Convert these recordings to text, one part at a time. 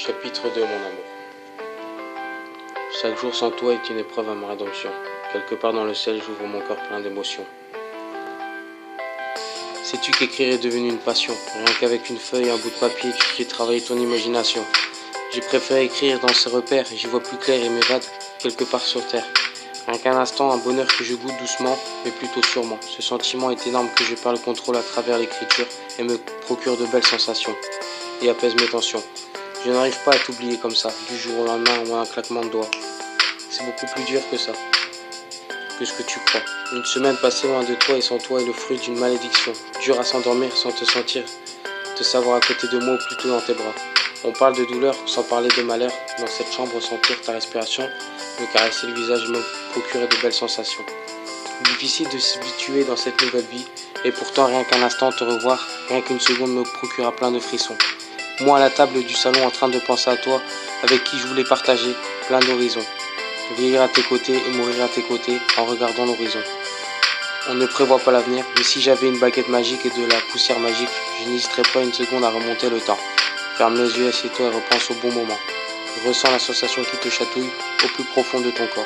Chapitre 2, mon amour. Chaque jour sans toi est une épreuve à ma rédemption. Quelque part dans le ciel, j'ouvre mon cœur plein d'émotions. Sais-tu qu'écrire est devenu une passion? Rien qu'avec une feuille et un bout de papier, tu fais travailler ton imagination. J'ai préféré écrire dans ces repères, j'y vois plus clair et m'évade quelque part sur terre. Rien qu'un instant, un bonheur que je goûte doucement, mais plutôt sûrement. Ce sentiment est énorme que je perds le contrôle à travers l'écriture et me procure de belles sensations et apaise mes tensions. Je n'arrive pas à t'oublier comme ça, du jour au lendemain ou à un claquement de doigts. C'est beaucoup plus dur que ça, que ce que tu crois. Une semaine passée loin de toi et sans toi est le fruit d'une malédiction. Dur à s'endormir sans te sentir, te savoir à côté de moi ou plutôt dans tes bras. On parle de douleur sans parler de malheur. Dans cette chambre, sentir ta respiration, me caresser le visage et me procurer de belles sensations. Difficile de s'habituer dans cette nouvelle vie, et pourtant rien qu'un instant te revoir, rien qu'une seconde me procura plein de frissons. Moi à la table du salon en train de penser à toi, avec qui je voulais partager plein d'horizons. Vieillir à tes côtés et mourir à tes côtés en regardant l'horizon. On ne prévoit pas l'avenir, mais si j'avais une baguette magique et de la poussière magique, je n'hésiterais pas une seconde à remonter le temps. Ferme les yeux, assieds-toi et repense au bon moment. Ressens la sensation qui te chatouille au plus profond de ton corps.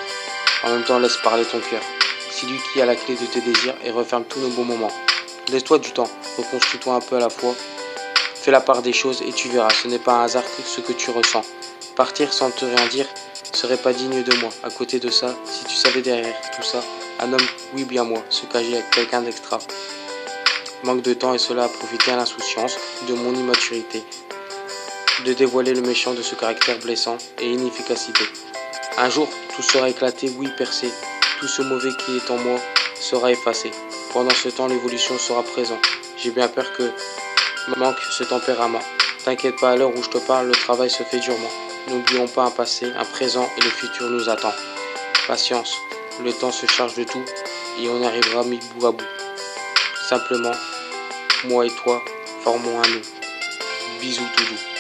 En même temps, laisse parler ton cœur. C'est lui qui a la clé de tes désirs et referme tous nos bons moments. Laisse-toi du temps, reconstruis-toi un peu à la fois. Fais la part des choses et tu verras, ce n'est pas un hasard ce que tu ressens. Partir sans te rien dire serait pas digne de moi. À côté de ça, si tu savais derrière tout ça, un homme, oui bien moi, se cacher avec quelqu'un d'extra. Manque de temps et cela a profité à l'insouciance de mon immaturité. De dévoiler le méchant de ce caractère blessant et inefficacité. Un jour, tout sera éclaté, oui percé. Tout ce mauvais qui est en moi sera effacé. Pendant ce temps, l'évolution sera présente. J'ai bien peur que manque ce tempérament. T'inquiète pas, à l'heure où je te parle, le travail se fait durement. N'oublions pas un passé, un présent et le futur nous attend. Patience, le temps se charge de tout et on arrivera mis bout à bout. Simplement, moi et toi, formons un nous. Bisous tout doux.